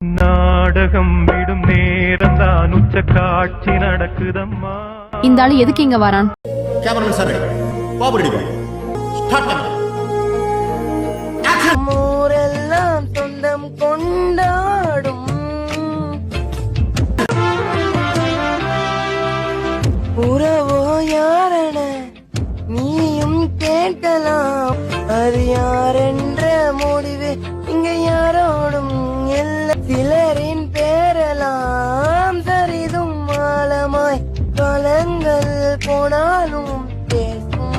நாடகம் விடும் நேரம் தான் உச்ச காட்சி நடக்குதம்மா. இந்த ஆளு எதுக்கு இங்க வரான்? கேமராமேன் சார் பாபுடி பாய் ஸ்டார்ட் பண்ணுங்க. ஊரெல்லாம் சொந்தம் கொண்டாடும் உறவோ யாரென நீயும் கேட்கலாம். அது யாரென்ற முடிவு இங்க யாரோடும் எல்லா சிலரின் பேரெல்லாம் சரிதும் ஆழமாய் காலங்கள் போனாலும் பேசும்.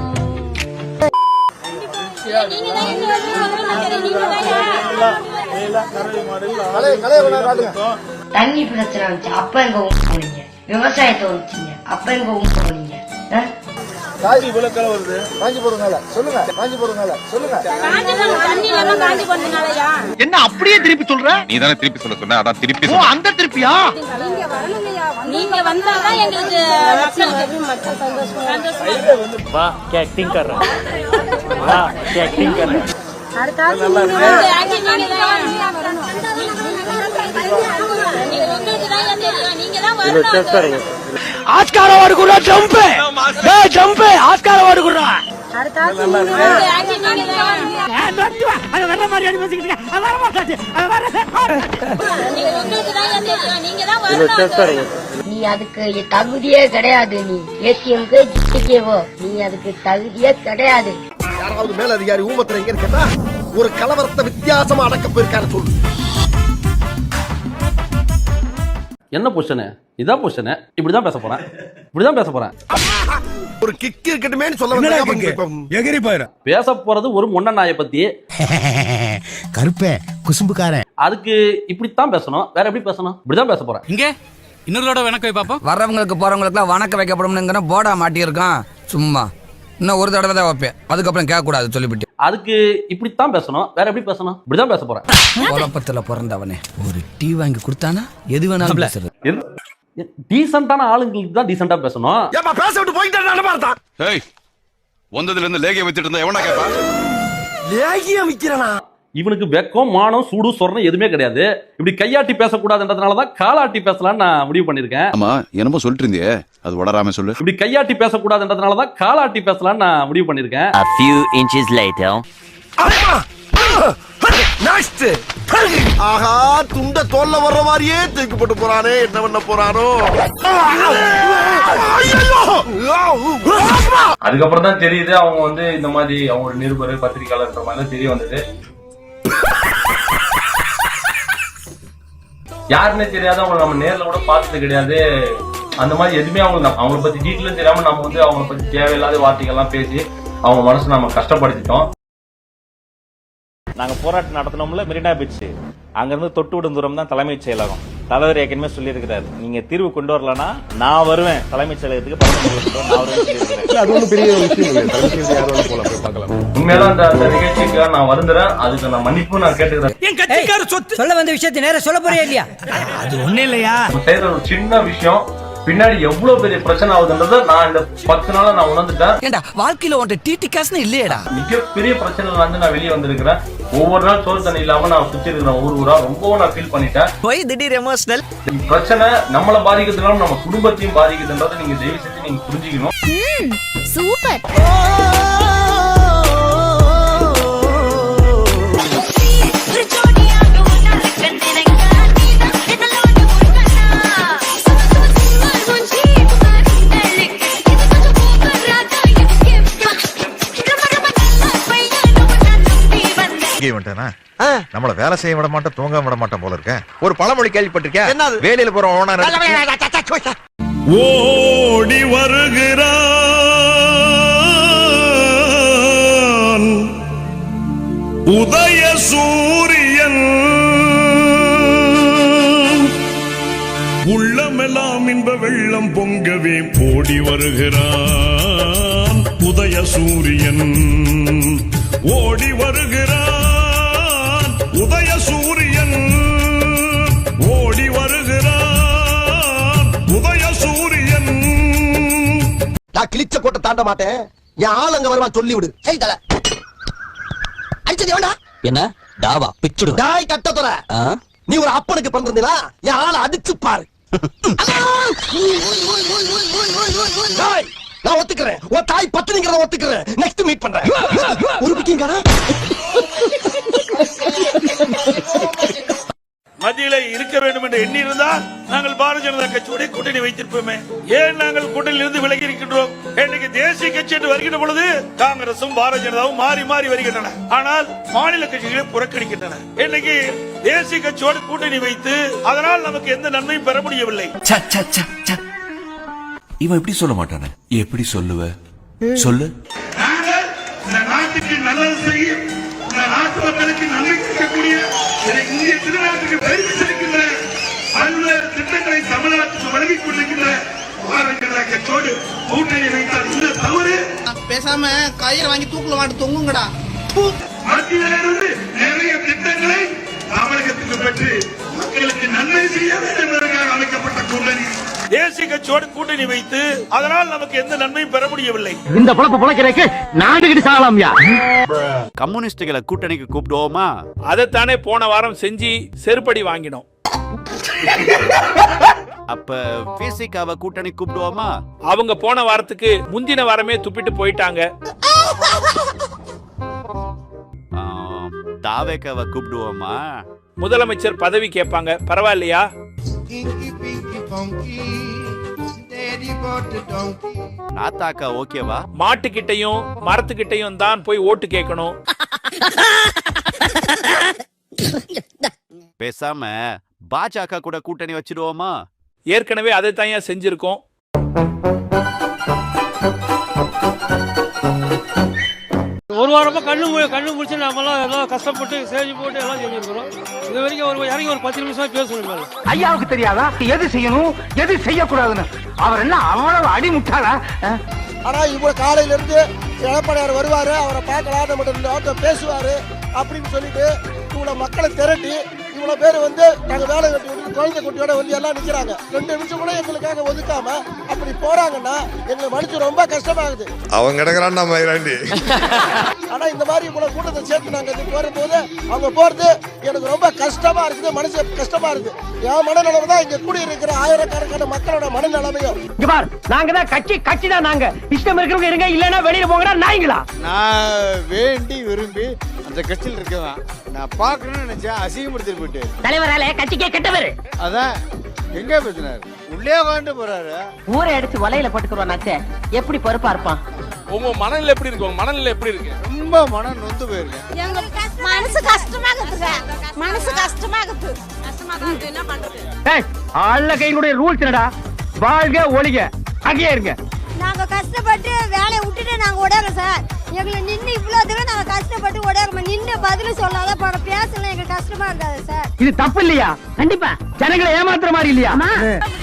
தண்ணி பிரச்சனை வந்துச்சு அப்ப எங்க ஊங்க போனீங்க, விவசாயத்தை வந்துச்சுங்க அப்ப எங்க ஊங்க போனீங்க. என்ன அப்படியே திருப்பி சொல்ற? நீ தானே திருப்பி சொல்ல சொன்ன, அதான் திருப்பி ஓ அந்த திருப்பியா? நீங்க வந்தாதான் எங்களுக்கு வா ஆக்டிங் कर रहा வா ஆக்டிங் कर रहा ஆஸ்கார் அவார்டு குடுறா. ஜம்ப் டேய் ஜம்ப் ஆஸ்கார் அவார்டு குடுறா. நீங்க நீ அதுக்கு தகுதியே கிடையாது. நீ ஏடிஎம்க்கு ஜிடிகேவோ நீ அதுக்கு தகுதியே கிடையாது. யாராவது மேல அதிகாரி ஊமத்துல எங்க இருக்கா? ஒரு கலவரத்தை வித்தியாசமா அடக்க போயிருக்காரு சொல்லு. என்ன பொசிஷனு? இதான் பொசிஷனு. இப்படிதான் பேச போறேன், இப்படிதான் பேச போறேன். ஒரு கிக் இருக்கட்டுமேன்னு சொல்ல வந்தேன். எகிரி போயிரு. பேச போறது ஒரு முன்ன நாயை பத்தி. கருப்பே குசும்புக்காரன். அதுக்கு இப்படித்தான் பேசணும், வேற எப்படி பேசணும்? இப்படிதான் பேச போறேன். இங்க இன்னொருட வணக்கம் வை பாப்போம். வர்றவங்களுக்கு போறவங்களுக்குலாம் வணக்கம் வைக்கப்படும்ங்கிற போர்டா மாட்டியிருக்கான். சும்மா இன்னும் ஒரு தடவை தான் வைப்பேன், அதுக்கப்புறம் கேட்க கூடாது சொல்லிவிட்டு. அதுக்கு இப்படித்தான் பேசணும், வேற எப்படி பேசணும்? இப்படிதான் பேச போறேன். குழப்பத்துல பிறந்தவனே ஒரு டீ வாங்கி கொடுத்தானா எது வேணாலும் பேசுறது. டீசென்டான ஆளுங்களுக்கு தான் டீசென்டா பேசணும். ஏப்பா பேச விட்டு போயிட்டானே பார்த்தா. ஏய் வந்ததுல இருந்து லேகியம் வச்சிட்டு இருந்தா எவனா கேப்பா? லேகியம் விக்கிறனா? இவனுக்கு வெக்கம் மானம் சூடு சொரணம் எதுவுமே கிடையாது. இப்படி கையாட்டி பேசக்கூடாதுன்றதுனாலதான் காலாட்டி பேசலாம்னு நான் முடிவு பண்ணிருக்கேன். ஆமா என்னமோ சொல்லிட்டு இருந்தியே, அது வளராம சொல்லு. இப்படி கையாட்டி பேசக்கூடாதுன்றதுனாலதான் காலாட்டி பேசலாம்னு நான் முடிவு பண்ணிருக்கேன். A few inches later. Next ஆஹா துண்ட தோல்ல வர்ற மாதிரியே தூக்கி போட்டு போறானே, என்ன பண்ண போறானோ? அதுக்கப்புறம் தான் தெரியுது அவங்க வந்து இந்த மாதிரி அவங்க ஒரு நிருபர் பத்திரிகையாளர் மாதிரி தெரிய வந்தது. யாருன்னே தெரியாது, அவங்க நம்ம நேர்ல கூட பார்த்தது கிடையாது. அந்த மாதிரி எதுவுமே அவங்கள பத்தி டீட்டெயிலும் தெரியாம நம்ம வந்து அவங்கள பத்தி தேவையில்லாத வார்த்தைகள்லாம் பேசி அவங்க மனசு நம்ம கஷ்டப்படுத்திட்டோம். நாங்க போராட்டம் நடத்தினோம்ல மெரினா பீச், அங்க இருந்து தொட்டு விடும் தூரம் தான் தலைமைச் செயலகம். தலைவர் ஏற்கனவே சொல்லி இருக்கிறாரு, நீங்க தீர்வு கொண்டு வரலன்னா நான் வருவேன் தலைமைச் செயலகத்துக்கு. உண்மையில அந்த நிகழ்ச்சிக்கு நான் வருந்துறேன், அதுக்கு நான் மன்னிப்பு நான் கேட்டுக்கிறேன். சொல்ல வந்த விஷயத்தை நேரம் சொல்ல போறியா இல்லையா? அது ஒண்ணு இல்லையா? செய்யற ஒரு சின்ன விஷயம் பின்னாடி எவ்வளவு பெரிய பிரச்சனை ஆகுதுன்றத நான் இந்த 10 நாளா நான் உணர்ந்துட்டேன். ஏண்டா வாழ்க்கையில உன்ட்ட டிடி காசுன்னு இல்லையடா? மிகப்பெரிய பிரச்சனைல வந்து நான் வெளியே வந்திருக்கிறேன். ஒவ்வொரு நாள் சோறு தண்ணி இல்லாம நான் சுத்தி இருக்கிறேன் ஊரா. ரொம்ப நான் ஃபீல் பண்ணிட்டேன். போய் திடீர் எமோஷனல் பிரச்சனை நம்மள பாதிக்கிறதுனால நம்ம குடும்பத்தையும் பாதிக்குதுன்றதை நீங்க தயவு செஞ்சு நீங்க புரிஞ்சுக்கணும். சூப்பர். நம்மள வேலை செய்ய விட மாட்டோம், தூங்க விட மாட்டோம் போல இருக்க. ஒரு பழமொழி கேள்விப்பட்டிருக்கேன், வேலையில போற ஓனர் ஓடி வருகிறான் உதய சூரியன், உள்ளமெல்லாம் இன்ப வெள்ளம் பொங்கவே ஓடி வருகிறான் உதய சூரியன். ஓடி வருகிறான் உதய சூரியன், ஓடி வருகிறான் உதய சூரியன். நான் கிழிச்ச கோட்டை தாண்ட மாட்டேன், என் ஆள் அங்க வருவான் சொல்லி விடு. அடிச்சது வேண்டா என்ன டாவா பிச்சுடு டாய் கட்ட தர நீ ஒரு அப்பனுக்கு பிறந்திருந்தா என் ஆளை அடிச்சு பாரு. நான் ஒத்துக்கிறேன், உன் தாய் பத்தினிங்கிறத ஒத்துக்கிறேன். நெக்ஸ்ட் மீட் பண்றேன். ஒரு புக்கிங் மத்தியில இருக்க வேண்டும் என்று எண்ணி இருந்தால் நாங்கள் பாரதிய ஜனதா கட்சியோட கூட்டணி வைத்திருப்போமே. ஏன் நாங்கள் கூட்டணியில் இருந்து விலகி இருக்கின்றோம்? இன்னைக்கு தேசிய கட்சி என்று வருகின்ற பொழுது காங்கிரசும் பாரதிய ஜனதாவும் மாறி மாறி வருகின்றன. ஆனால் மாநில கட்சிகளை புறக்கணிக்கின்றன. இன்னைக்கு தேசிய கட்சியோடு கூட்டணி வைத்து அதனால் நமக்கு எந்த நன்மையும் பெற முடியவில்லை. இவன் எப்படி சொல்ல மாட்டானே? எப்படி சொல்லுவ? சொல்லு. நாங்கள் இந்த நாட்டுக்கு நல்லது செய்யும், இந்த நாட்டு மக்களுக்கு நன்மை செய்யக்கூடிய இந்திய திருநாட்டுக்கு பெருமை சேர்க்கின்ற பல்வேறு திட்டங்களை தமிழ்நாட்டுக்கு வழங்கிக் கொண்டிருக்கின்ற பாரதிய ஜனதா கட்சியோடு கூட்டணி வைத்தால் இந்த தவறு. பேசாம கயிறு வாங்கி தூக்குல மாட்டு தொங்குங்கடா. மத்தியிலிருந்து நிறைய திட்டங்களை தமிழகத்துக்கு பெற்று மக்களுக்கு நன்மை செய்ய வேண்டும் என்பதற்காக அமைக்கப்பட்ட கூட்டணி. தேசிய கட்சியோடு கூட்டணி வைத்து அதனால் நமக்கு எந்த நன்மையும் பெற முடியவில்லை. இந்த பொழப்பு பொழைக்கிறதுக்கு நாடுகிட்டு சாகலாம்யா. கம்யூனிஸ்டுகளை கூட்டணிக்கு கூப்பிடுவோமா? அதைத்தானே போன வாரம் செஞ்சு செருப்படி வாங்கினோம். அப்ப பிசிகாவை கூட்டணி கூப்பிடுவோமா? அவங்க போன வாரத்துக்கு முந்தின வாரமே துப்பிட்டு போயிட்டாங்க. தாவேக்காவை கூப்பிடுவோமா? முதலமைச்சர் பதவி கேட்பாங்க, பரவாயில்லையா? நாத்தாக்கா ஓகேவா? மாட்டுக்கிட்டையும் மரத்துக்கிட்டையும் தான் போய் ஓட்டு கேட்கணும். பேசாம பாஜக கூட கூட்டணி வச்சிடுவோமா? ஏற்கனவே அதை தான் செஞ்சிருக்கோம். ஒரு வாரமா கண்ணு முடிச்சு நாமெல்லாம் எல்லாம் கஷ்டப்பட்டு சேஜி போட்டு எல்லாம் செஞ்சிருக்கிறோம். இது வரைக்கும் இறங்கி ஒரு 10 நிமிஷம் பேசணும். ஐயாவுக்கு தெரியாதா எது செய்யணும் எது செய்யக்கூடாதுன்னு? அவர் என்ன அவ்வளவு அடிமுட்டாளா? ஆனா இவ்வளவு காலையில இருந்து எடப்பாடியார் வருவாரு, அவரை பார்க்கலாம், நம்ம பேசுவாரு அப்படின்னு சொல்லிட்டு இவ்வளவு மக்களை திரட்டி இவ்வளவு பேர் வந்து நாங்க வேலை கட்டி விட்டு குழந்தை குட்டியோட வந்து எல்லாம் நிக்கிறாங்க. 2 நிமிஷம் கூட எங்களுக்காக ஒதுக்காம அப்படி போறாங்கன்னா எங்களை மனுஷன் ரொம்ப கஷ்டமாகுது. அவங்க கிடக்குறான் மயிலாண்டி. ஆனா இந்த மாதிரி இவ்வளவு கூட்டத்தை சேர்த்து நாங்க வரும்போது அவங்க போறது எனக்கு ரொம்ப கஷ்டமா இருக்குது, மனசு கஷ்டமா இருக்கு. என் மனநிலைமை தான் இங்க கூடி இருக்கிற ஆயிரக்கணக்கான மக்களோட மனநிலைமையும். நாங்க தான் கட்சி தான். நாங்க இஷ்டம் இருக்கிறவங்க இருங்க, இல்லன்னா வெளியில போங்கடா நாய்ங்களா. நான் வேண்டி விரும்பி அந்த கட்சியில் இருக்கவன் நான் பாக்கணும்னு நினைச்சேன், அசிங்கப்படுத்தி போயிட்டு தலைவரால கட்சிக்கே கெட்டவர். அதான் எங்க பேசினாரு, உள்ளே உட்காந்து போறாரு. ஊரை அடிச்சு வலையில போட்டுக்குறானாச்சே, எப்படி பொறுப்பா இருப்பான்? உங்க மனநிலை எப்படி இருக்கு? உங்க மனநிலை எப்படி இருக்கு? ரொம்ப மனம் நொந்து போயிருக்கு. மனசு கஷ்டமாகுதுங்க, மனசு கஷ்டமாகுது. என்ன பண்றது? ஆள்ல கைகளுடைய ரூல்ஸ் என்னடா? வாழ்க ஒளிக அங்கேயே இருங்க. நாங்க கஷ்டப்பட்டு வேலையை விட்டுட்டு நாங்க ஓடாங்க சார். எங்களை நின்று இவ்வளவு தூரம் நாங்க கஷ்டப்பட்டு ஓடாம நின்று பதிலும் சொல்லாத போன பேசலாம் எங்களுக்கு கஷ்டமா இருக்காது சார். இது தப்பு இல்லையா? கண்டிப்பா ஜனங்களை ஏமாத்துற மாதிரி இல்லையா?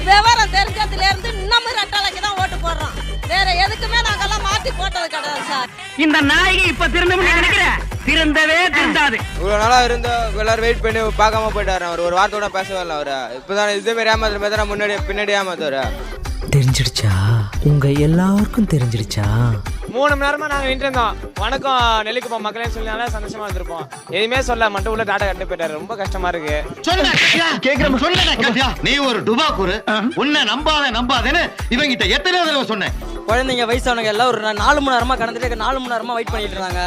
விவரம் தெரிஞ்சதுல இருந்து இன்னமும் ரெட்டாலைக்கு தான் ஓட்டு போடுறோம். வேற எதுக்குமே நாங்கெல்லாம் மாத்தி போட்டது கிடையாது சார். இந்த நாயகி இப்ப திருந்தணும்னு நினைக்கிறேன், திருந்தவே திருந்தாது. இவ்வளவு நாளா இருந்த எல்லாரும் வெயிட் பண்ணி பார்க்காம போயிட்டாரு. அவர் ஒரு வார்த்தையோட பேசவே இல்லை. அவரு இப்பதான் இதே மாதிரி ஏமாத்துற மாதிரி தான் முன்னாடி பின்னாடி ஏமாத்துவாரு. தெரிஞ்சிடுச்சா? உங்க எல்லாருக்கும் தெரிஞ்சிடுச்சா? 3 மணி நேரமா நாங்க நின்று இருந்தோம். வணக்கம் நெல்லிக்குப்பா மக்களே சொல்லி சந்தோஷமா இருந்திருப்போம். எதுவுமே சொல்ல மட்டும் உள்ள டாட்டா கட்டு போயிட்டாரு. ரொம்ப கஷ்டமா இருக்கு. நீ ஒரு டுபாக்கூரு, உன்னை நம்பாதேன்னு இவங்கிட்ட எத்தனை தடவை சொன்னேன். குழந்தைங்க வயசானவங்க எல்லாம் ஒரு 4 மணி நேரமா கடந்துட்டு 4 மணி நேரமா வெயிட் பண்ணிட்டு இருந்தாங்க.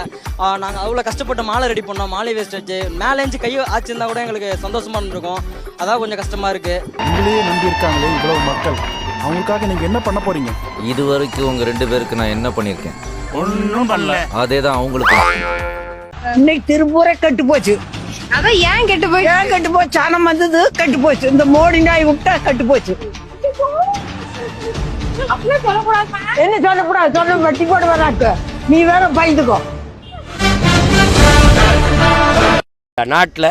நாங்க அவ்வளவு கஷ்டப்பட்டு மாலை ரெடி பண்ணோம். மாலை வேஸ்ட் வச்சு மேலே எஞ்சி கை ஆச்சிருந்தா கூட எங்களுக்கு சந்தோஷமா இருந்திருக்கும். அதான் கொஞ்சம் கஷ்டமா இருக்கு. உங்களையே நம்பி இருக்காங்களே இவ்வளவு மக்கள், அவங்களுக்காக நீங்க என்ன பண்ண போறீங்க? இது வரைக்கும் உங்க 2 பேருக்கு நான் என்ன பண்ணிருக்கேன்? ஒன்னும் பண்ணல. அதேதான் அவங்களுக்கு. இன்னைக்கு திருப்பூரே கட்டு போச்சு. அதான் ஏன் கெட்டு போய் கட்டு போச்சு? சனம் வந்தது கட்டு போச்சு. இந்த மோடி நாய் விட்டா கட்டு போச்சு. என்ன சொல்லக்கூடாது? சொல்ல வட்டி போட வராக்கு. நீ வேற பயந்துக்கோ. நாட்டில்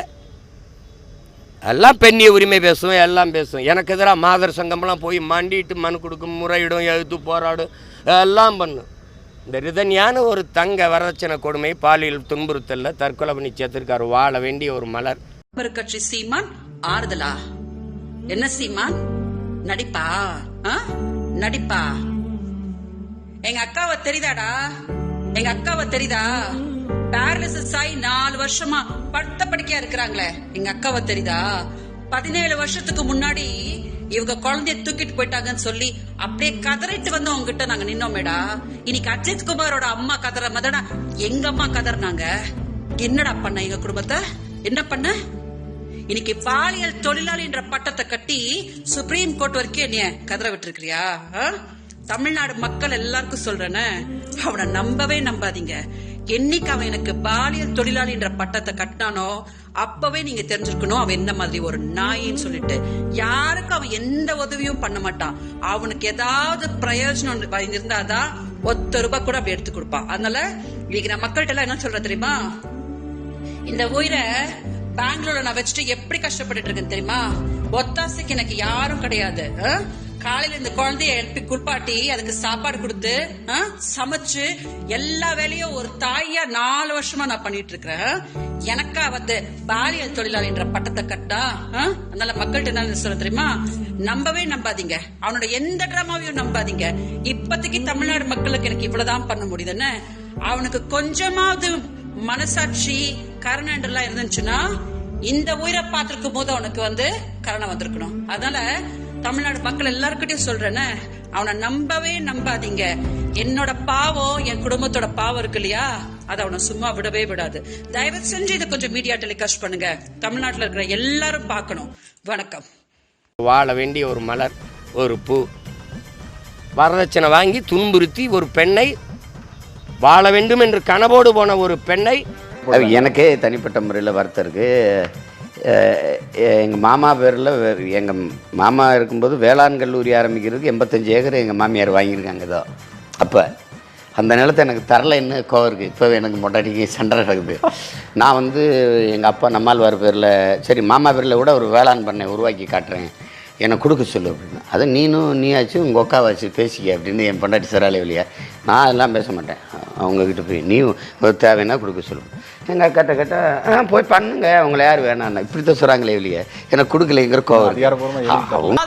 எல்லாம் பெண்ணிய உரிமை பேசும், எல்லாம் பேசும். எனக்கு எதிராக மாதர் சங்கம்லாம் போய் மண்டிட்டு மனு கொடுக்கும், முறையிடும், எழுத்து போராடும், எல்லாம் பண்ணும். இந்த ரிதன்யான ஒரு தங்க வரதட்சணை கொடுமை, பாலியல் துன்புறுத்தல்ல தற்கொலை பண்ணி சேர்த்திருக்காரு. வாழ வேண்டிய ஒரு மலர். கட்சி சீமான் ஆறுதலா? என்ன சீமான் நடிப்பா? நடிப்பா? எங்க அக்காவை தெரியுதாடா? எங்க அக்காவை தெரியுதா? பேரலிசிஸ் ஆகி 4 வருஷமா படுத்த படுக்கையா இருக்கிறாங்களே எங்க அக்காவை தெரியுதா? 17 வருஷத்துக்கு முன்னாடி இவங்க குழந்தைய தூக்கிட்டு போயிட்டாங்கன்னு சொல்லி அப்படியே கதறிட்டு வந்து உங்ககிட்ட நாங்க நின்னோமேடா. இன்னைக்கு அஜித் குமாரோட அம்மா கதற மாதிரிடா எங்க அம்மா கதறினாங்க. என்னடா பண்ண எங்க குடும்பத்தை? என்ன பண்ண? இன்னைக்கு பாலியல் தொழிலாளின்ற பட்டத்தை கட்டி சுப்ரீம் கோர்ட் வரைக்கும் என்னைய கதற விட்டுருக்கிறியா? தமிழ்நாடு மக்கள் எல்லாருக்கும் சொல்றேன்னு அவனை நம்பவே நம்பாதீங்க. என்னைக்கு அவன் எனக்கு பாலியல் தொழிலாளின்ற பட்டத்தை கட்டினானோ அப்பவே நீங்க தெரிஞ்சிருக்கணும் அவன் என்ன மாதிரி ஒரு நாயின்னு சொல்லிட்டு. யாருக்கும் அவன் எந்த உதவியும் பண்ண மாட்டான். அவனுக்கு ஏதாவது பிரயோஜனம் இருந்தாதான் ₹1 கூட அப்படி எடுத்து கொடுப்பான். அதனால இன்னைக்கு நான் மக்கள்கிட்ட எல்லாம் என்ன சொல்றேன் தெரியுமா? இந்த உயிரை பெங்களூர்ல நான் வச்சுட்டு எப்படி கஷ்டப்பட்டு இருக்கேன் தெரியுமா? ஒத்தாசைக்கு எனக்கு யாரும் கிடையாது. காலையில இந்த குழந்தைய எழுப்பி குளிப்பாட்டி அதுக்கு சாப்பாடு கொடுத்து சமைச்சு எல்லா வேலையும் ஒரு தாயா 4 வருஷமா நான் பண்ணிட்டு இருக்கிறேன். எனக்கா வந்து பாலியல் தொழிலாளின்ற பட்டத்தை கட்டா. அதனால மக்கள்கிட்ட என்ன சொல்ல தெரியுமா? நம்பவே நம்பாதீங்க. அவனோட எந்த டிராமாவையும் நம்பாதீங்க. இப்போதைக்கு தமிழ்நாடு மக்களுக்கு எனக்கு இவ்வளவுதான் பண்ண முடியுதுன்னு அவனுக்கு கொஞ்சமாவது மனசாட்சி கருணன்றெல்லாம் இருந்துச்சுன்னா இந்த உயிரை பார்த்திருக்கும் போது அவனுக்கு வந்து கருணை வந்திருக்கணும். அதனால தமிழ்நாடு மக்கள் எல்லாருக்கிட்டையும் சொல்றேன்னு அவனை நம்பவே நம்பாதீங்க. என்னோட பாவம் என் குடும்பத்தோட பாவம் இருக்கு இல்லையா, அதை அவனை சும்மா விடவே விடாது. தயவு செஞ்சு இதை கொஞ்சம் மீடியா டெலிகாஸ்ட் பண்ணுங்க. தமிழ்நாட்டில் இருக்கிற எல்லாரும் பார்க்கணும். வணக்கம். வாழ வேண்டிய ஒரு மலர், ஒரு பூ, வரதட்சணை வாங்கி துன்புறுத்தி ஒரு பெண்ணை, வாழ வேண்டும் என்று கனவோடு போன ஒரு பெண்ணை, எனக்கே தனிப்பட்ட முறையில் வருத்தம் இருக்கு. எங்கள் மாமா பேரில், எங்கள் மாமா இருக்கும்போது வேளாண் கல்லூரி ஆரம்பிக்கிறதுக்கு 85 ஏக்கர் எங்கள் மாமியார் வாங்கியிருக்காங்க. ஏதோ அப்போ அந்த நிலத்தை எனக்கு தரலைன்னு கோவம் இருக்குது. இப்போ எனக்கு மொட்டாட்டிக்கு சண்டை நடக்குது. நான் வந்து எங்கள் அப்பா நம்மாழ்வார் பேரில், சரி மாமா பேரில் கூட ஒரு வேளாண் பண்ணை உருவாக்கி காட்டுறேன், எனக்கு கொடுக்க சொல்லு அப்படின்னு. அதை நீயாச்சு உங்கள் அக்காவாச்சு பேசிக்க அப்படின்னு என் பொண்டாட்டி சராளி வழியா. நான் அதெல்லாம் பேச மாட்டேன். அவங்கக்கிட்ட போய் நீ தேவைன்னா கொடுக்க சொல்லுவேன். எங்கள் அக்காட்ட கேட்டால் போய் பண்ணுங்க, அவங்கள யார் வேணான்னா இப்படி தான் சொல்கிறாங்களே இல்லையா, எனக்கு கொடுக்கலைங்கிற கோவம்.